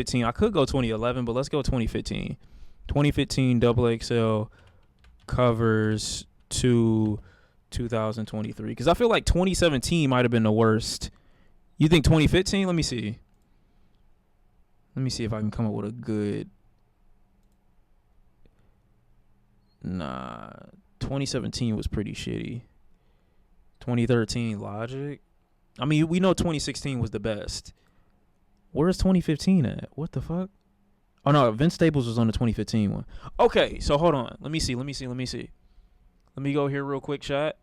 15. I could go 2011, but let's go 2015. 2015 XXL covers to 2023. Because I feel like 2017 might have been the worst. You think 2015? Let me see. Let me see if I can come up with a good. Nah. 2017 was pretty shitty. 2013 Logic. I mean, we know 2016 was the best. Where's 2015 at? What the fuck? Oh no, Vince Staples was on the 2015 one. Okay, so hold on. Let me see. Let me go here real quick, chat.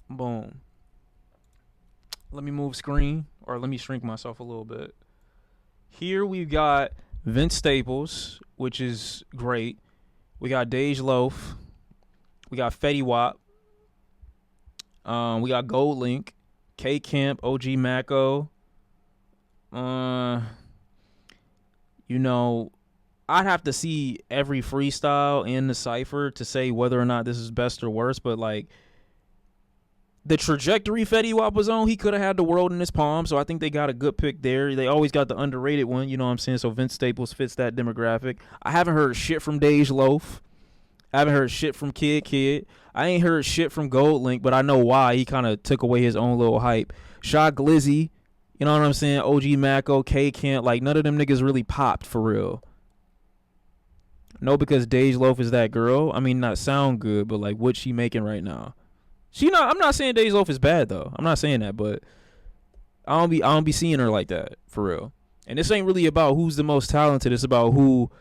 Boom. Let me move screen, or let me shrink myself a little bit. Here we've got Vince Staples, which is great. We got Dej Loaf. We got Fetty Wap. We got Gold Link, K Camp, OG Mako. You know, I'd have to see every freestyle in the cypher to say whether or not this is best or worst, but like the trajectory Fetty Wap was on, he could have had the world in his palm, so I think they got a good pick there. They always got the underrated one, you know what I'm saying? So Vince Staples fits that demographic. I haven't heard shit from Dej Loaf. I haven't heard shit from Kid. I ain't heard shit from Gold Link, but I know why. He kind of took away his own little hype. Shaw Glizzy, you know what I'm saying? OG Mako, K Camp, like none of them niggas really popped for real. No, because Dej Loaf is that girl. I mean, not sound good, but like what's she making right now? I'm not saying Dej Loaf is bad though. I'm not saying that, but I don't be seeing her like that for real. And this ain't really about who's the most talented. It's about who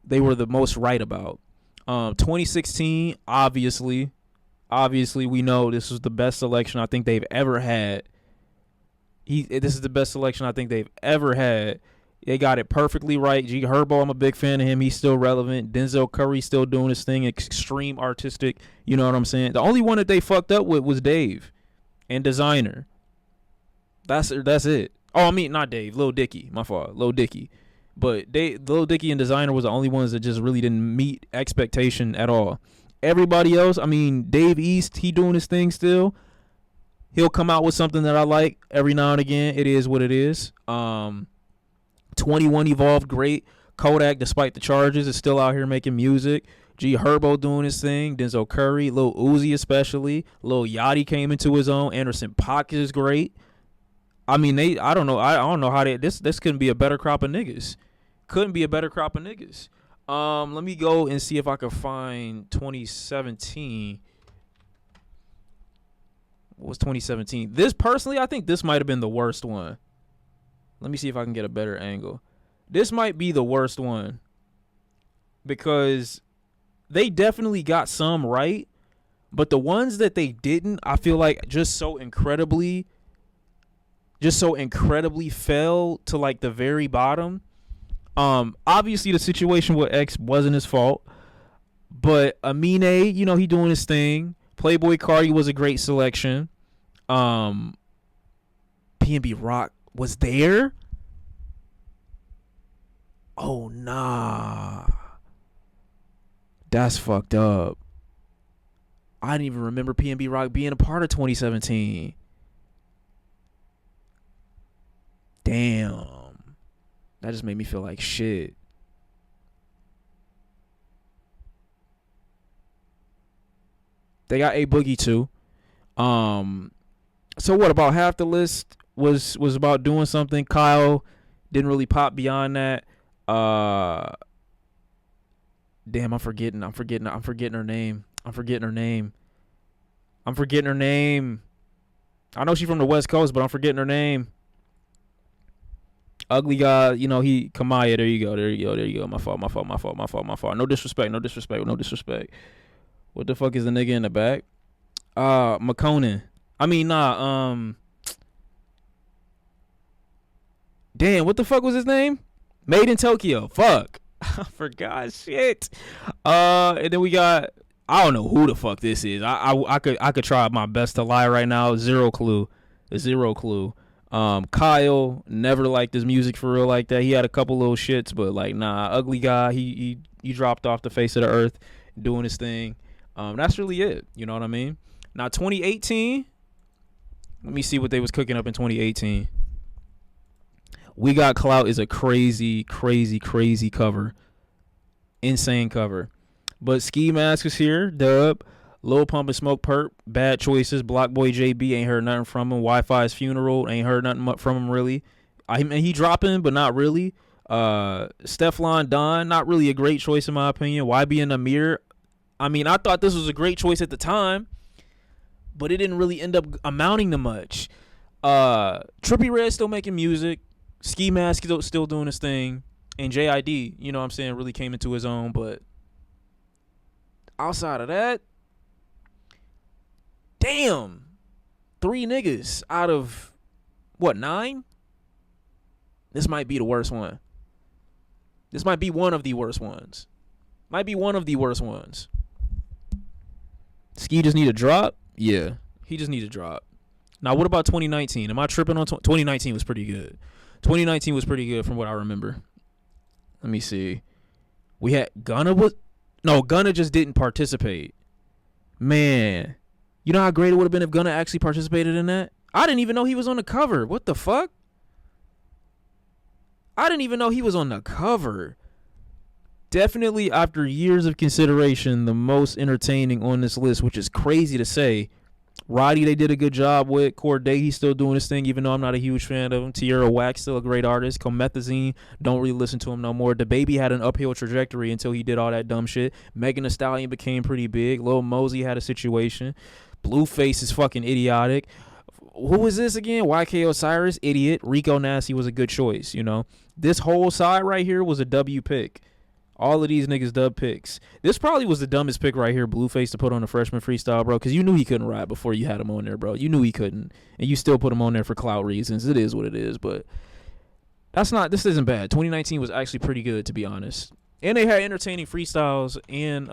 they were the most right about. 2016, obviously we know this was the best selection I think they've ever had. This is the best selection I think they've ever had. They got it perfectly right. G Herbo, I'm a big fan of him. He's still relevant. Denzel Curry still doing his thing. Extreme artistic. You know what I'm saying? The only one that they fucked up with was Dave and Designer. That's it. Oh, I mean, not Dave. Lil Dicky. My fault. Lil Dicky. But Lil Dicky and Designer was the only ones that just really didn't meet expectation at all. Everybody else, I mean, Dave East, he doing his thing still. He'll come out with something that I like every now and again. It is what it is. 21 evolved great. Kodak, despite the charges, is still out here making music. G Herbo doing his thing. Denzel Curry, Lil Uzi especially. Lil Yachty came into his own. Anderson .Paak is great. I mean, I don't know how this couldn't be a better crop of niggas. Couldn't be a better crop of niggas. Let me go and see if I can find 2017. What was 2017? This personally, I think this might have been the worst one. Let me see if I can get a better angle. This might be the worst one because they definitely got some right, but the ones that they didn't, I feel like just so incredibly fell to like the very bottom. Obviously the situation with X wasn't his fault, but Amine, you know, he doing his thing. Playboy Cardi was a great selection. PNB Rock was there. Oh nah, that's fucked up. I didn't even remember PNB Rock being a part of 2017. Damn, that just made me feel like shit. They got A Boogie too. So what, about half the list was about doing something. Kyle didn't really pop beyond that. Damn, I'm forgetting her name. I know she's from the West Coast, but I'm forgetting her name. Ugly guy, you know, Kamaya, there you go. My fault. No disrespect. What the fuck is the nigga in the back? McConan. I mean, damn, what the fuck was his name? Made in Tokyo. Fuck. I forgot shit. And then we got, I don't know who the fuck this is. I could try my best to lie right now. Zero clue. Kyle, never liked his music for real like that. He had a couple little shits, but like, nah, ugly guy. He dropped off the face of the earth doing his thing. That's really it. You know what I mean? Now 2018, let me see what they was cooking up in 2018. We Got Clout is a crazy, crazy, crazy cover. Insane cover. But Ski Mask is here. Dub. Lil Pump and Smoke Perp. Bad Choices. Block Boy JB. Ain't heard nothing from him. Wi-Fi's Funeral. Ain't heard nothing from him really. I mean, he dropping, but not really. Stefflon Don. Not really a great choice in my opinion. YB and Amir. I mean, I thought this was a great choice at the time, but it didn't really end up amounting to much. Trippie Redd still making music. Ski Mask still doing his thing. And JID, you know what I'm saying, really came into his own. But outside of that, damn, 3 niggas out of, what, 9? This might be the worst one. This might be one of the worst ones. Might be one of the worst ones. Ski just need a drop? Yeah, he just need a drop. Now, what about 2019? Am I tripping on 2019 was pretty good. 2019 was pretty good from what I remember. Let me see. We had Gunna Gunna just didn't participate. Man, you know how great it would have been if Gunna actually participated in that? I didn't even know he was on the cover. What the fuck? I didn't even know he was on the cover. Definitely, after years of consideration, the most entertaining on this list, which is crazy to say. Roddy, they did a good job with. Corday, he's still doing his thing, even though I'm not a huge fan of him. Tierra Whack, still a great artist. Comethazine, don't really listen to him no more. DaBaby had an uphill trajectory until he did all that dumb shit. Megan Thee Stallion became pretty big. Lil Mosey had a situation. Blueface is fucking idiotic. Who was this again? YK Osiris, idiot. Rico Nasty was a good choice, you know. This whole side right here was a W pick. All of these niggas dub picks. This probably was the dumbest pick right here, Blueface, to put on a freshman freestyle, bro, because you knew he couldn't rap before you had him on there, bro. You knew he couldn't, and you still put him on there for clout reasons. It is what it is, but this isn't bad. 2019 was actually pretty good, to be honest. And they had entertaining freestyles and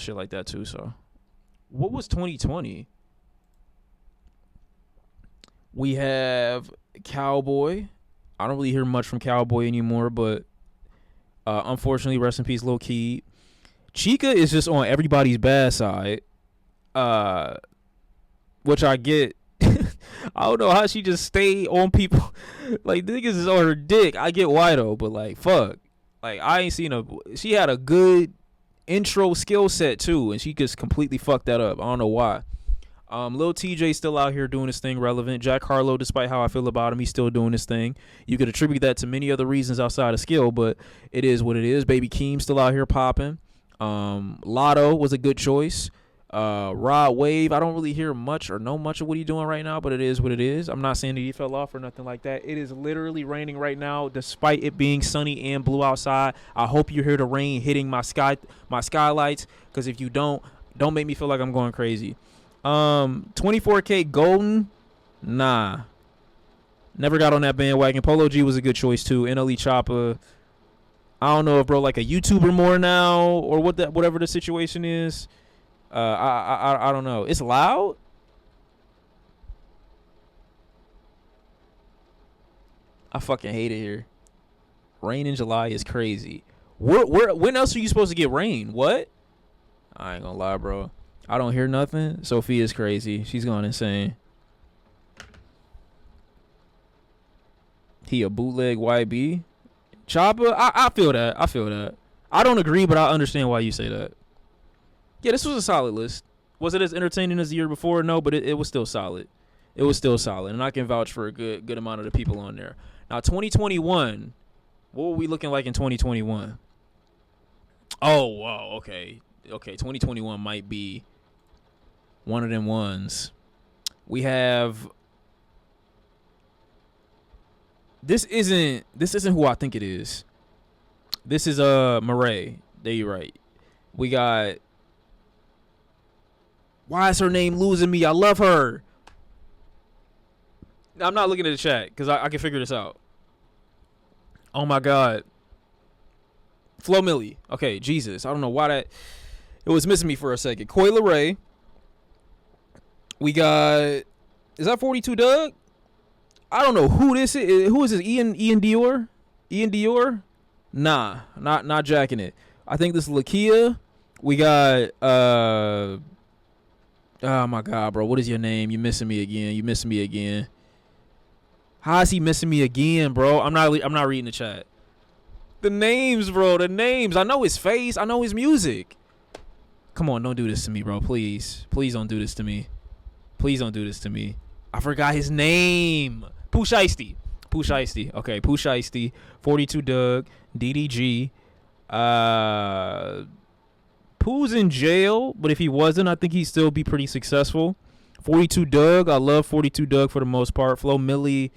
shit like that too. So, what was 2020? We have Cowboy. I don't really hear much from Cowboy anymore, but unfortunately, rest in peace, Lil Keed. Chica is just on everybody's bad side, which I get. I don't know how she just stayed on people. Like, niggas is on her dick. I get why, though, but, like, fuck. Like, I ain't seen she had a good intro skill set, too, and she just completely fucked that up. I don't know why. Lil TJ still out here doing his thing relevant. Jack Harlow, despite how I feel about him, he's still doing his thing. You could attribute that to many other reasons outside of skill, but it is what it is. Baby Keem still out here popping. Lotto was a good choice. Rod Wave, I don't really hear much or know much of what he's doing right now, but it is what it is. I'm not saying that he fell off or nothing like that. It is literally raining right now, despite it being sunny and blue outside. I hope you hear the rain hitting my skylights, because if you don't make me feel like I'm going crazy. 24K Golden, nah, never got on that bandwagon. Polo G was a good choice too. NLE Choppa, I don't know if bro like a YouTuber more now or whatever the situation is. I don't know. It's loud. I fucking hate it here. Rain in July is crazy. When else are you supposed to get rain? What? I ain't gonna lie, bro. I don't hear nothing. Sophia's crazy. She's going insane. He a bootleg YB. Choppa, I feel that. I don't agree, but I understand why you say that. Yeah, this was a solid list. Was it as entertaining as the year before? No, but it was still solid. It was still solid, and I can vouch for a good amount of the people on there. Now, 2021, what were we looking like in 2021? Oh, wow, okay. 2021 might be one of them ones. We have. This isn't who I think it is. This is Murray. There you right. We got. Why is her name losing me? I love her. I'm not looking at the chat because I can figure this out. Oh my God. Flo Millie. Okay, Jesus. I don't know why that. It was missing me for a second. Coi Leray. We got. Is that 42 Doug? I don't know who this is. Who is this? Ian Dior? Ian Dior? Nah, not jacking it. I think this is Lakia. We got oh my God, bro. What is your name? You missing me again. How is he missing me again, bro? I'm not reading the chat. The names, bro. The names. I know his face. I know his music. Come on, don't do this to me, bro. Please. Please don't do this to me. Please don't do this to me. I forgot his name. Pooh Shiesty. Pooh Shiesty. Okay, Pooh Shiesty. 42 Doug. DDG. Pooh's in jail, but if he wasn't, I think he'd still be pretty successful. 42 Doug. I love 42 Doug for the most part. Flo Millie.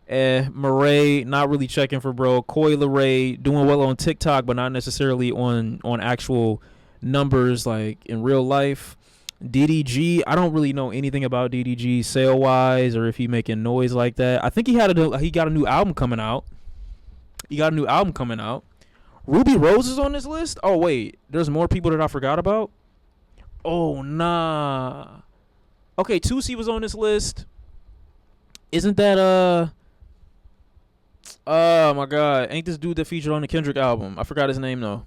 Murray, not really checking for bro. Coi Leray, doing well on TikTok, but not necessarily on actual numbers like in real life. DDG, I don't really know anything about DDG sale wise or if he making noise like that. I think he got a new album coming out. Ruby Rose is on this list. Oh wait, there's more people that I forgot about. Oh nah. Okay, Tusi was on this list. Isn't that oh my god, ain't this dude that featured on the Kendrick album? I forgot his name though.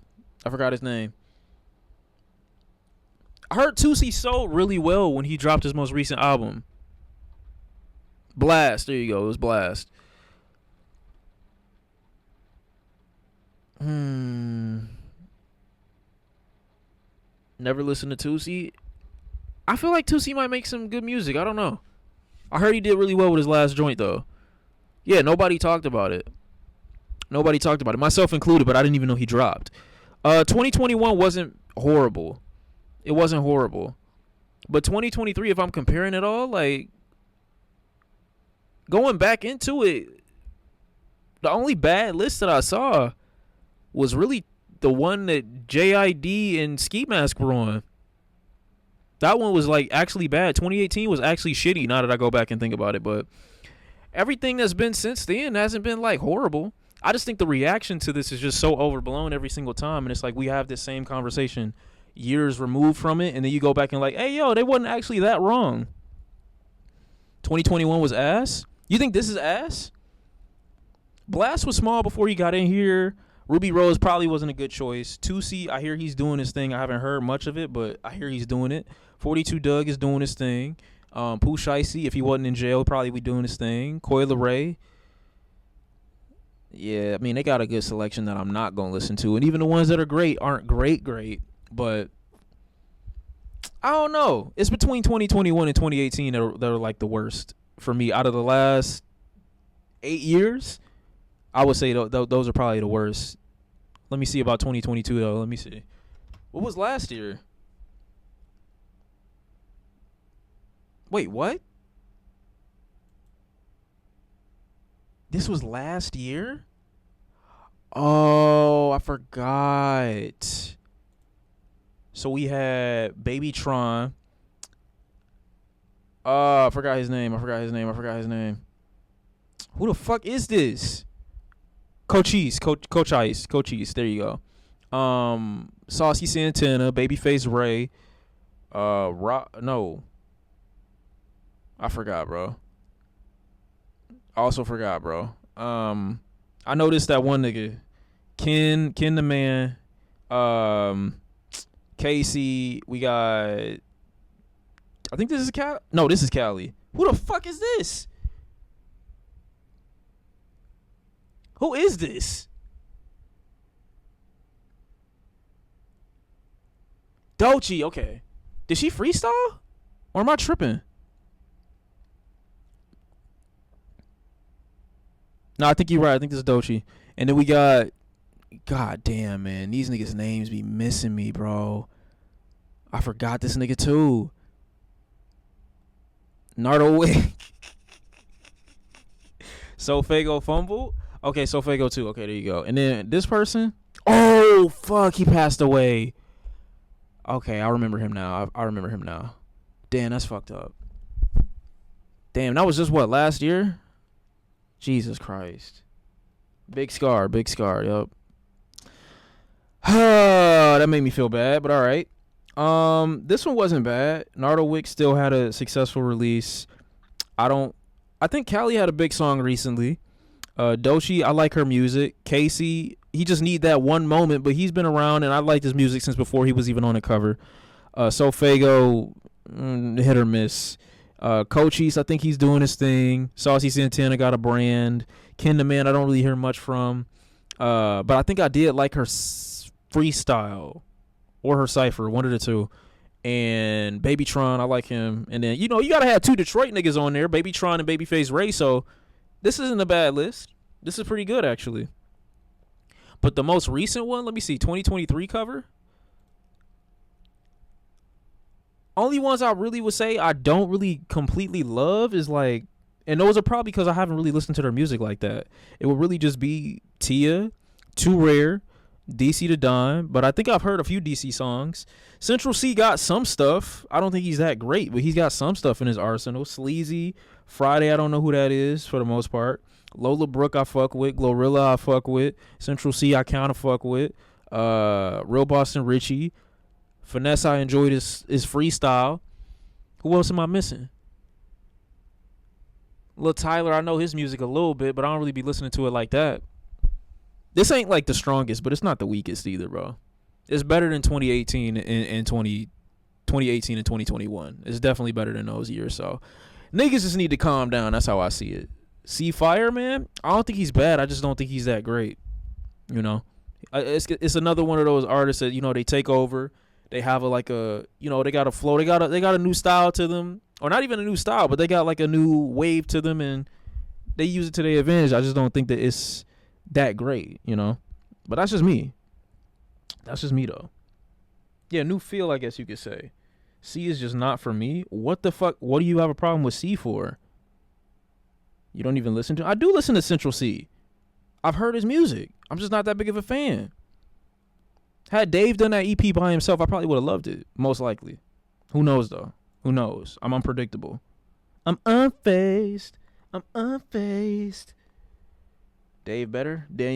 I heard Tusi sold really well when he dropped his most recent album. Blast. There you go. It was Blast. Never listened to Tusi. I feel like Tusi might make some good music. I don't know. I heard he did really well with his last joint though. Yeah, nobody talked about it. Myself included, but I didn't even know he dropped. 2021 wasn't horrible. It wasn't horrible. But 2023, if I'm comparing it all, like, going back into it, the only bad list that I saw was really the one that JID and Ski Mask were on. That one was, like, actually bad. 2018 was actually shitty, now that I go back and think about it. But everything that's been since then hasn't been, like, horrible. I just think the reaction to this is just so overblown every single time. And it's like we have this same conversation years removed from it, and then you go back and like, hey, yo, they wasn't actually that wrong. 2021 was ass? You think this is ass? Blast was small before he got in here. Ruby Rose probably wasn't a good choice. Tusi, I hear he's doing his thing. I haven't heard much of it, but I hear he's doing it. 42 Doug is doing his thing. Pooh Shiesty, if he wasn't in jail, probably be doing his thing. Coi Leray. Yeah, I mean, they got a good selection that I'm not going to listen to. And even the ones that are great aren't great. But I don't know. It's between 2021 and 2018 that are like the worst for me. Out of the last 8 years, I would say those are probably the worst. Let me see about 2022, though. Let me see. What was last year? Wait, what? This was last year? Oh, I forgot. So we had Baby Tron. I forgot his name. Who the fuck is this? Coach Ice. There you go. Saucy Santana, Babyface Ray. No. I forgot, bro. I noticed that one nigga, Ken the Man, Casey. We got. I think this is Cal. No, this is Cali. Who the fuck is this? Who is this? Doechii. Okay. Did she freestyle? Or am I tripping? No, I think you're right. I think this is Doechii. And then we got, god damn, man, these niggas' names be missing me, bro. I forgot this nigga too. Nardo Wick. Sofago Fumble. Okay, Sofago too. Okay, there you go. And then this person. Oh fuck, he passed away. Okay, I remember him now. Damn, that's fucked up. Damn, that was just what, last year? Jesus Christ. Big scar, yup. That made me feel bad, but all right. This one wasn't bad. Nardo Wick still had a successful release. I think Callie had a big song recently. Doechii, I like her music. Casey, he just need that one moment, but he's been around, and I liked his music since before he was even on the cover. Sofago, hit or miss. Cochise, I think he's doing his thing. Saucy Santana got a brand. Ken the Man, I don't really hear much from. But I think I did like her freestyle or her cipher, one of the two. And Babytron, I like him. And then, you gotta have two Detroit niggas on there, Babytron and Babyface Ray. So this isn't a bad list. This is pretty good, actually. But the most recent one, let me see, 2023 cover. Only ones I really would say I don't really completely love is like, and those are probably because I haven't really listened to their music like that. It would really just be Tia, Too Rare, DC the Don, but I think I've heard a few DC songs. Central C got some stuff. I don't think he's that great, but he's got some stuff in his arsenal. Sleazy, Friday, I don't know who that is for the most part. Lola Brooke, I fuck with. Glorilla, I fuck with. Central C, I kind of fuck with. Real Boston Richie. Finesse, I enjoyed his freestyle. Who else am I missing? Lil Tyler, I know his music a little bit, but I don't really be listening to it like that. This ain't like the strongest, but it's not the weakest either, bro. It's better than 2018 and 2018 and 2021. It's definitely better than those years. So niggas just need to calm down. That's how I see it. See Fire, man, I don't think he's bad. I just don't think he's that great. It's another one of those artists that they take over. They have they got a flow. They got a new style to them, or not even a new style, but they got like a new wave to them, and they use it to their advantage. I just don't think that it's that great, But that's just me. That's just me though. Yeah, new feel, I guess you could say. C is just not for me. What the fuck? What do you have a problem with C for? You don't even listen to? I do listen to Central C. I've heard his music. I'm just not that big of a fan. Had Dave done that EP by himself, I probably would have loved it. Most likely. Who knows though? Who knows? I'm unpredictable. I'm unfazed. Dave better? Daniel